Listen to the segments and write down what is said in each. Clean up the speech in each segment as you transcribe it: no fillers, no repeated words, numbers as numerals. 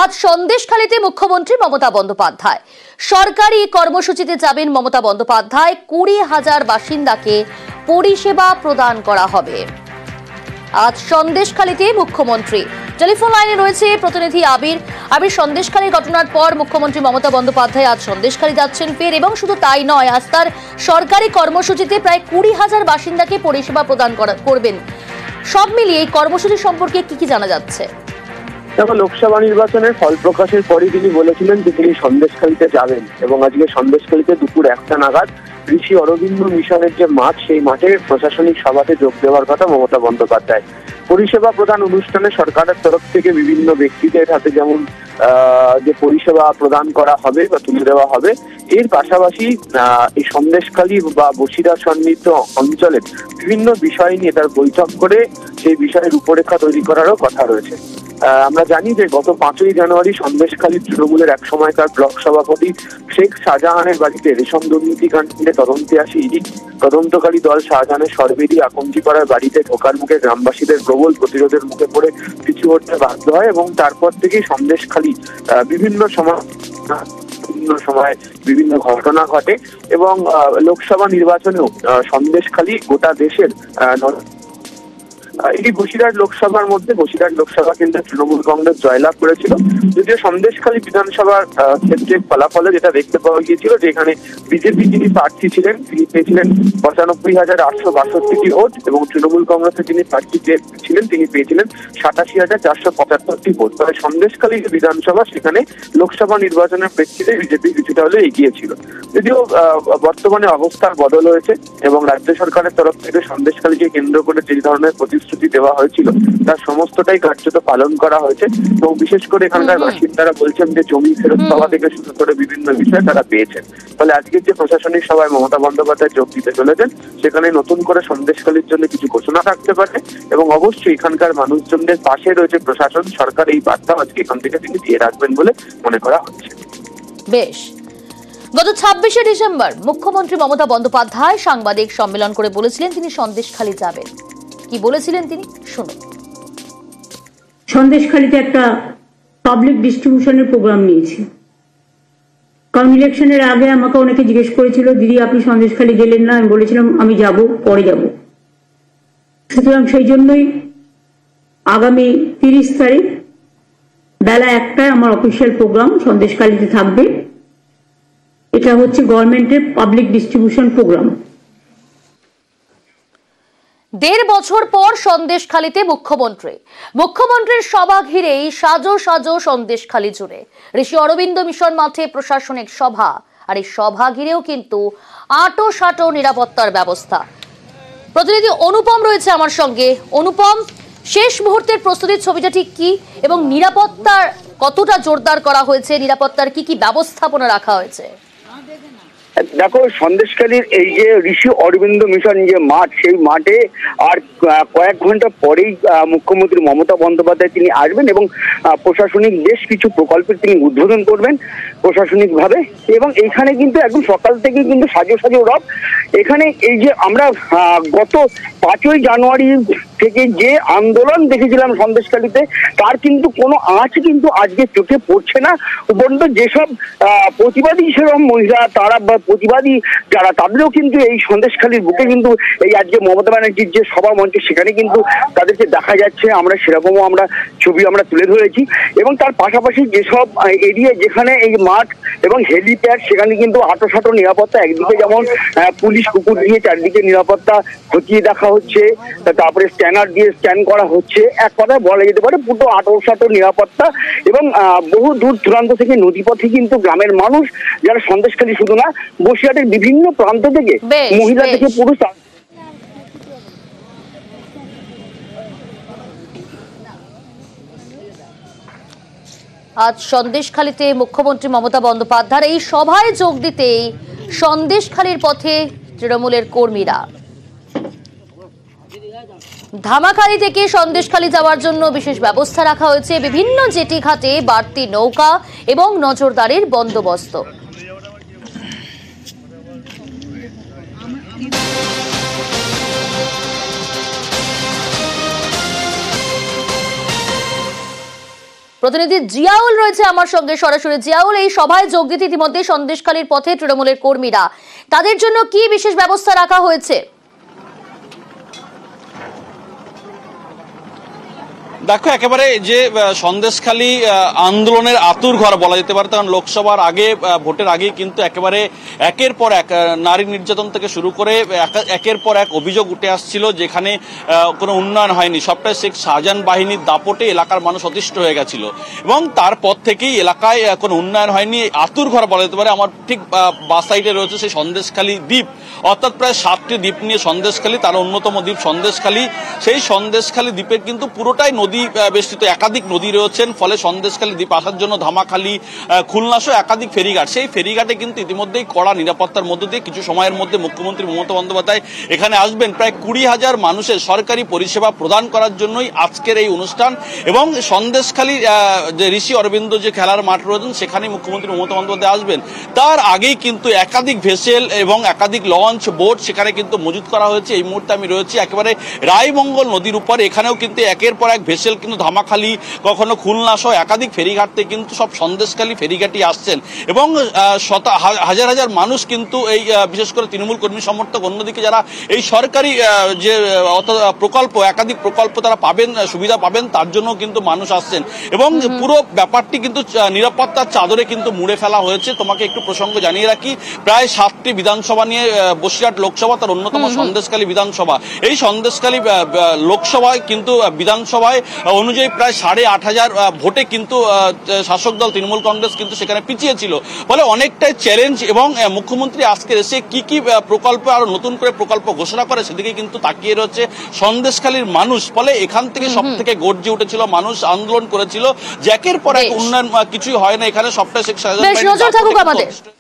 আজ সন্দেশখালীতে মুখ্যমন্ত্রী মমতা বন্দ্যোপাধ্যায় সরকারি কর্মসূচিতে যাবেন। মমতা বন্দ্যোপাধ্যায় 20,000 বাসিন্দাকে পরিষেবা প্রদান করা হবে। আজ সন্দেশখালীতে মুখ্যমন্ত্রী। টেলিফোন লাইনে রয়েছে প্রতিনিধি আবির। সন্দেশখালীর ঘটনার পর মুখ্যমন্ত্রী মমতা বন্দ্যোপাধ্যায় আজ সন্দেশখালী যাচ্ছেন ফের, এবং শুধু তাই নয়, আজ তার সরকারি কর্মসূচিতে প্রায় 20,000 বাসিন্দাকে পরিষেবা প্রদান করবেন। সব মিলিয়ে এই কর্মসূচি সম্পর্কে কি জানা যাচ্ছে? দেখো, লোকসভা নির্বাচনের ফল প্রকাশের পরই তিনি বলেছিলেন যে তিনি সন্দেশখালীতে যাবেন, এবং আজকে সন্দেশখালীতে দুপুর 1টা নাগাদ ঋষি অরবিন্দ মিশনের যে মাঠ, সেই মাঠে প্রশাসনিক সভাতে যোগ দেওয়ার কথা মমতা বন্দ্যোপাধ্যায়। পরিষেবা প্রদান অনুষ্ঠানে সরকারের তরফ থেকে বিভিন্ন ব্যক্তিদের হাতে যেমন যে পরিষেবা প্রদান করা হবে বা তুলে দেওয়া হবে, এর পাশাপাশি এই সন্দেশখালী বা বসিরহাট সন্নিহিত অঞ্চলের বিভিন্ন বিষয় নিয়ে তার বৈঠক করে সেই বিষয়ের রূপরেখা তৈরি করারও কথা রয়েছে। আমরা জানি যে গত 5ই জানুয়ারি সন্দেশখালী তৃণমূলের এক সময়কার ব্লক সভাপতি শেখ শাহজাহানের বাড়িতে রেশম দুর্নীতি কাণ্ডে তদন্তে আসে ইডি। তদন্তকারী দল শাহজাহানের সরবেরি আকন্তিপাড়ার বাড়িতে ঢোকার মুখে গ্রামবাসীদের প্রবল প্রতিরোধের মুখে পড়ে পিছু হটতে বাধ্য হয়, এবং তারপর থেকেই সন্দেশখালী বিভিন্ন সময় বিভিন্ন ঘটনা ঘটে, এবং লোকসভা নির্বাচনেও সন্দেশখালী গোটা দেশের এটি বসিরহাট লোকসভার মধ্যে বসিরহাট লোকসভা কেন্দ্রে তৃণমূল কংগ্রেস জয়লাভ করেছিল। যদিও সন্দেশখালী বিধানসভার ক্ষেত্রে ফলাফলে যেটা দেখতে পাওয়া গিয়েছিল যে এখানে বিজেপি যিনি প্রার্থী ছিলেন তিনি পেয়েছিলেন 95,862টি ভোট, এবং তৃণমূল কংগ্রেসের যিনি প্রার্থী ছিলেন তিনি পেয়েছিলেন 87,475টি ভোট। তবে সন্দেশখালী যে বিধানসভা, সেখানে লোকসভা নির্বাচনের প্রেক্ষিতে বিজেপি কিছুটা হলে এগিয়ে ছিল। যদিও বর্তমানে অবস্থার বদল হয়েছে, এবং রাজ্য সরকারের তরফ থেকে সন্দেশখালীকে কেন্দ্র করে যে ধরনের প্রতিশ্রুতি দেওয়া হয়েছিল তার সমস্তটাই কার্যত পালন করা হয়েছে, এবং বিশেষ করে এখানকার বাসিন্দারা বলছেন যে জমি ফেরত পাওয়া থেকে শুরু করে বিভিন্ন বিষয় তারা পেয়েছেন। ফলে আজকের যে প্রশাসনিক সভায় মমতা বন্দ্যোপাধ্যায় যোগ দিতে চলেছেন, সেখানে নতুন করে সন্দেশখালীর জন্য কিছু ঘোষণা থাকতে পারে, এবং অবশ্যই এখানকার মানুষজনদের পাশে রয়েছে প্রশাসন। সরকার এই বার্তা আজকে এখান থেকে তিনি দিয়ে রাখবেন বলে মনে করা হচ্ছে। বেশ, গত 26শে ডিসেম্বর মুখ্যমন্ত্রী মমতা বন্দ্যোপাধ্যায় সাংবাদিক সম্মেলন করে বলেছিলেন তিনি সন্দেশখালী যাবেন। কি বলেছিলেন তিনি, শুনুন। সন্দেশখালীতে একটা পাবলিক ডিস্ট্রিবিউশনের প্রোগ্রাম নিয়েছি, কারণ ইলেকশনের আগে আমাকে অনেকে জিজ্ঞেস করেছিল, দিদি আপনি সন্দেশখালী গেলেন না। আমি বলেছিলাম আমি যাব, পরে যাব। সুতরাং সেই জন্যই আগামী 30 তারিখ বেলা 1টায় আমার অফিসিয়াল প্রোগ্রাম সন্দেশখালীতে থাকবে। এটা হচ্ছে গভর্নমেন্টের পাবলিক ডিস্ট্রিবিউশন প্রোগ্রাম। 1.5 বছর পর সন্দেশখালীতে মুখ্যমন্ত্রীর সভা ঘিরেই সাজো সাজো সন্দেশখালী জুড়ে। ঋষি অরবিন্দ মিশন মাঠে প্রশাসনিক সভা, আর এই সভা ঘিরেও কিন্তু আঁটো নিরাপত্তার ব্যবস্থা। প্রতিনিধি অনুপম রয়েছে আমার সঙ্গে। অনুপম, শেষ মুহূর্তের প্রস্তুতির ছবিটা ঠিক কি, এবং নিরাপত্তার কতটা জোরদার করা হয়েছে, নিরাপত্তার কি ব্যবস্থাপনা রাখা হয়েছে? দেখো, সন্দেশখালীর এই যে ঋষি অরবিন্দ মিশন যে মাঠ, সেই মাঠে আর কয়েক ঘন্টা পরেই মুখ্যমন্ত্রী মমতা বন্দ্যোপাধ্যায় তিনি আসবেন, এবং প্রশাসনিক বেশ কিছু প্রকল্পের তিনি উদ্বোধন করবেন প্রশাসনিকভাবে। এবং এইখানে কিন্তু একদম সকাল থেকে কিন্তু সাজো রব। এখানে এই যে আমরা গত 5ই জানুয়ারি থেকে যে আন্দোলন দেখেছিলাম সন্দেশখালীতে, তার কিন্তু কোনো আঁচ কিন্তু আজকে চোখে পড়ছে না। উপরন্ত যেসব প্রতিবাদী সেরকম মহিলা, তারা বা প্রতিবাদী যারা, তাদেরও কিন্তু এই সন্দেশখালীর বুকে কিন্তু এই আজকে মমতা ব্যানার্জির যে সভা মঞ্চ, সেখানে কিন্তু তাদেরকে দেখা যাচ্ছে। আমরা সেরকমও ছবি তুলে ধরেছি, এবং তার পাশাপাশি যেসব এরিয়া যেখানে এই মাঠ এবং হেলিপ্যাড, সেখানে কিন্তু আঁটো নিরাপত্তা। একদিকে যেমন পুলিশ কুকুর দিয়ে চারদিকে নিরাপত্তা খতিয়ে দেখা হচ্ছে, তারপরে স্ক্যানার দিয়ে স্ক্যান করা হচ্ছে। এক কথায় বলা যেতে পারে পুরো আঁটো নিরাপত্তা। এবং বহু দূর দূরান্ত থেকে নদীপথে কিন্তু গ্রামের মানুষ, যারা সন্দেশখালী শুধু না, বসিরহাটের বিভিন্ন প্রান্ত থেকে, মহিলা থেকে পুরুষ, আজ সন্দেশখালীতে মুখ্যমন্ত্রী মমতা বন্দ্যোপাধ্যায়ের এই সভায় যোগ দিতেই সন্দেশখালীর পথে তৃণমূলের কর্মীরা। ধামাখালী থেকে সন্দেশখালী যাওয়ার জন্য বিশেষ ব্যবস্থা রাখা হয়েছে। বিভিন্ন জেটি ঘাটে বাড়তি নৌকা এবং নজরদারির বন্দোবস্ত। প্রতিনিধি জিয়াউল রয়েছে আমার সঙ্গে সরাসরি। জিয়াউল, এই সভায় যোগ দিতে ইতিমধ্যে সন্দেশখালীর পথে তৃণমূলের কর্মীরা, তাদের জন্য কি বিশেষ ব্যবস্থা রাখা হয়েছে? দেখো, একেবারে যে সন্দেশখালী আন্দোলনের আতুর ঘর বলা যেতে পারে, কারণ লোকসভার আগে, ভোটের আগেই কিন্তু একেবারে একের পর এক নারী নির্যাতন থেকে শুরু করে একের পর এক অভিযোগ উঠে আসছিল, যেখানে কোনো উন্নয়ন হয়নি। সবটাই শেখ শাহজাহান বাহিনীর দাপটে এলাকার মানুষ অতিষ্ঠ হয়ে গেছিল এবং তারপর থেকেই এলাকায় কোনো উন্নয়ন হয়নি। আতুর ঘর বলা যেতে পারে। আমার ঠিক বাস সাইডে রয়েছে সেই সন্দেশখালী দ্বীপ, অর্থাৎ প্রায় 7টি দ্বীপ নিয়ে সন্দেশখালী, তার অন্যতম দ্বীপ সন্দেশখালী। সেই সন্দেশখালী দ্বীপের কিন্তু পুরোটাই নদী বেষ্টিত, একাধিক নদী রয়েছেন, ফলে সন্দেশখালী দ্বীপ আসার জন্য ধামাখালী, খুলনা সহ একাধিক ফেরিঘাট, সেই ফেরিঘাটে কিন্তু ইতিমধ্যেই কড়া নিরাপত্তার মধ্য দিয়ে কিছু সময়ের মধ্যে মুখ্যমন্ত্রী মমতা বন্দ্যোপাধ্যায় এখানে আসবেন। প্রায় 20,000 মানুষের সরকারি পরিষেবা প্রদান করার জন্যই আজকের এই অনুষ্ঠান। এবং সন্দেশখালী যে ঋষি অরবিন্দ যে খেলার মাঠ রয়েছেন, সেখানে মুখ্যমন্ত্রী মমতা বন্দ্যোপাধ্যায় আসবেন। তার আগেই কিন্তু একাধিক ভেসেল এবং একাধিক লঞ্চ, বোট সেখানে কিন্তু মজুত করা হয়েছে। এই মুহূর্তে আমি রয়েছি একেবারে রায়মঙ্গল নদীর উপর। এখানেও কিন্তু একের পর এক ভেসেল কিন্তু ধামাখালী, কখনো খুলনা সহ একাধিক ফেরিঘাট থেকে কিন্তু সব সন্দেশখালী ফেরিঘাটই আসছেন। এবং হাজার হাজার মানুষ কিন্তু এই বিশেষ করে তৃণমূল কর্মী সমর্থক, অন্যদিকে যারা এই সরকারি যে প্রকল্প, একাধিক প্রকল্প তারা পাবেন, সুবিধা পাবেন, তার জন্য কিন্তু মানুষ আসছেন। এবং পুরো ব্যাপারটি কিন্তু নিরাপত্তার চাদরে কিন্তু মুড়ে ফেলা হয়েছে। তোমাকে একটু প্রসঙ্গ জানিয়ে রাখি, প্রায় 7টি বিধানসভা নিয়ে বসিরহাট লোকসভা, তার অন্যতম সন্দেশখালী বিধানসভা। এই সন্দেশখালী লোকসভায় কিন্তু বিধানসভায় অনুযায়ী প্রায় 8,500 ভোটে কিন্তু শাসক দল তৃণমূল কংগ্রেস কিন্তু সেখানে পিছিয়ে ছিল। ফলে অনেকটাই চ্যালেঞ্জ। এবং মুখ্যমন্ত্রী আজকে এসে কি কি প্রকল্প আরো নতুন করে প্রকল্প ঘোষণা করে সেদিকে কিন্তু তাকিয়ে রয়েছে সন্দেশখালীর মানুষ। ফলে এখান থেকে সব থেকে গর্জে উঠেছিল, মানুষ আন্দোলন করেছিল যে একের পর এক উন্নয়ন কিছুই হয় না এখানে, সবটা শেখ শাহজাহান।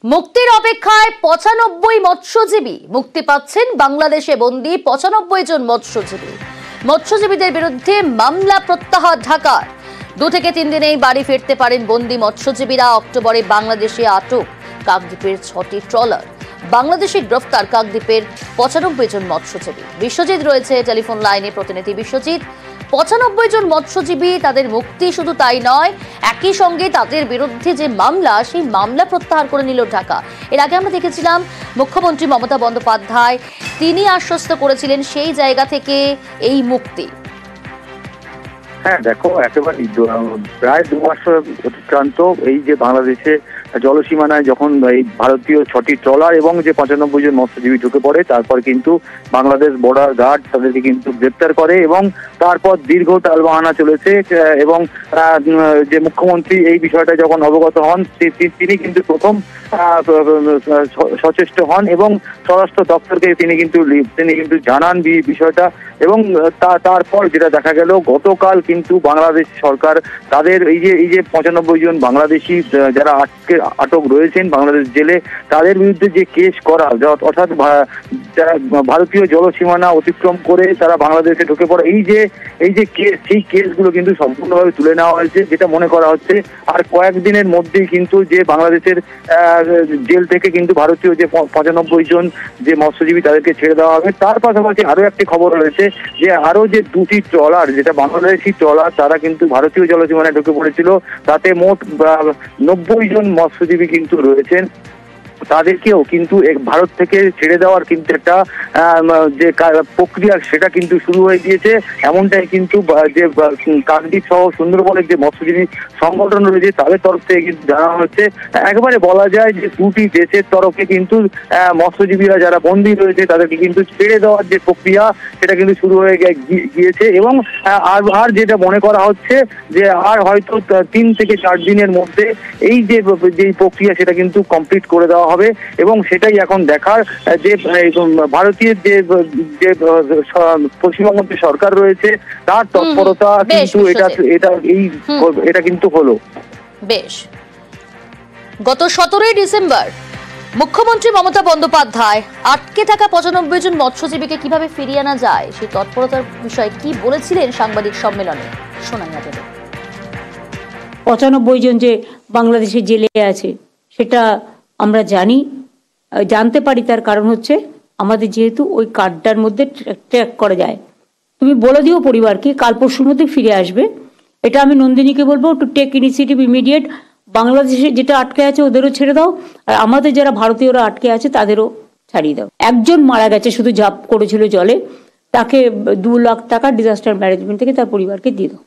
মুক্তির অপেক্ষায় 95 মৎস্যজীবী। মুক্তি পাচ্ছেন বাংলাদেশে বন্দী 95 জন মৎস্যজীবী। মৎস্যজীবীদের বিরুদ্ধে মামলা প্রত্যাহার ঢাকার। 2 থেকে 3 দিনেই বাড়ি ফিরতে পারেন বন্দী মৎস্যজীবীরা। অক্টোবরে বাংলাদেশে আটক কাকদ্বীপের 6টি ট্রলার। বাংলাদেশে গ্রেফতার কাকদ্বীপের 95 জন মৎস্যজীবী। বিশ্বজিৎ রয়েছে টেলিফোন লাইনে। প্রতিনিধি বিশ্বজিৎ, 95 জন মৎস্যজীবী, তাদের মুক্তি শুধু তাই নয়, একই সঙ্গে তাদের বিরুদ্ধে যে মামলা, সেই মামলা প্রত্যাহার করে নিল ঢাকা। এর আগে আমরা দেখেছিলাম মুখ্যমন্ত্রী মমতা বন্দ্যোপাধ্যায় তিনি আশ্বস্ত করেছিলেন সেই জায়গা থেকে এই মুক্তি। হ্যাঁ দেখো, একেবারে প্রায় 2 মাস অতিক্রান্ত এই যে বাংলাদেশে জলসীমানায় যখন এই ভারতীয় 6টি ট্রলার এবং যে 95 জন মৎস্যজীবী ঢুকে পড়ে, তারপর কিন্তু বাংলাদেশ বর্ডার গার্ড তাদেরকে কিন্তু গ্রেপ্তার করে এবং তারপর দীর্ঘ টালবাহানা চলেছে। এবং যে মুখ্যমন্ত্রী এই বিষয়টা যখন অবগত হন, তিনি কিন্তু প্রথম সচেষ্ট হন এবং স্বরাষ্ট্র দপ্তরকে তিনি কিন্তু জানান বিষয়টা। এবং তারপর যেটা দেখা গেল, গতকাল কিন্তু বাংলাদেশ সরকার তাদের এই যে 95 জন বাংলাদেশি যারা আটক রয়েছেন বাংলাদেশ জেলে, তাদের বিরুদ্ধে যে কেস করা, অর্থাৎ যারা ভারতীয় জলসীমানা অতিক্রম করে তারা বাংলাদেশে ঢুকে পড়ে, এই যে কেস, সেই কেসগুলো কিন্তু সম্পূর্ণভাবে তুলে নেওয়া হয়েছে। যেটা মনে করা হচ্ছে আর কয়েকদিনের মধ্যেই কিন্তু যে বাংলাদেশের জেল থেকে কিন্তু ভারতীয় যে 95 জন যে মৎস্যজীবী তাদেরকে ছেড়ে দেওয়া হবে। তার পাশাপাশি আরো একটি খবর রয়েছে যে আরো যে 2টি ট্রলার, যেটা বাংলাদেশি ট্রলার, তারা কিন্তু ভারতীয় জলসীমানায় ঢুকে পড়েছিল। তাতে মোট 90 জন মৎস্যজীবী কিন্তু রয়েছেন। তাদেরকেও কিন্তু ভারত থেকে ছেড়ে দেওয়ার কিন্তু একটা যে প্রক্রিয়া, সেটা কিন্তু শুরু হয়ে গিয়েছে। এমনটাই কিন্তু যে কাকদ্বীপ সহ সুন্দরবনের যে মৎস্যজীবী সংগঠন রয়েছে তাদের তরফ থেকে কিন্তু জানানো হচ্ছে। একেবারে বলা যায় যে 2টি দেশের তরফে কিন্তু মৎস্যজীবীরা যারা বন্দী রয়েছে তাদেরকে কিন্তু ছেড়ে দেওয়ার যে প্রক্রিয়া, সেটা কিন্তু শুরু হয়ে গিয়েছে। এবং আর যেটা মনে করা হচ্ছে যে আর হয়তো 3 থেকে 4 দিনের মধ্যে এই যে প্রক্রিয়া, সেটা কিন্তু কমপ্লিট করে দেওয়া হবে। এবং সেটাই এখন দেখার যে ভারতীয় যে পশ্চিমবঙ্গ সরকার রয়েছে তার তৎপরতা কিন্তু এটা কিন্তু হলো। বেশ, গত 17 ডিসেম্বর মুখ্যমন্ত্রী মমতা বন্দ্যোপাধ্যায় আটকে থাকা 95 জন মৎস্যজীবীকে কিভাবে ফিরিয়ে আনা যায় সেই তৎপরতার বিষয়ে কি বলেছিলেন সাংবাদিক সম্মেলনে, শোনাই আপনাদের। 95 জন যে বাংলাদেশে জেলে আছে সেটা আমরা জানতে পারি। তার কারণ হচ্ছে আমাদের যেহেতু ওই কার্ডটার মধ্যে ট্র্যাক করা যায়। তুমি বলে দিও পরিবারকে কাল পরশুর মধ্যে ফিরে আসবে। এটা আমি নন্দিনীকে বলবো টু টেক ইনিশিয়েটিভ ইমিডিয়েট। বাংলাদেশে যেটা আটকে আছে ওদেরও ছেড়ে দাও, আর আমাদের যারা ভারতীয়রা আটকে আছে তাদেরও ছাড়িয়ে দাও। একজন মারা গেছে শুধু ঝাঁপ করেছিল জলে, তাকে 2 লাখ টাকা ডিজাস্টার ম্যানেজমেন্ট থেকে তার পরিবারকে দিয়ে দাও।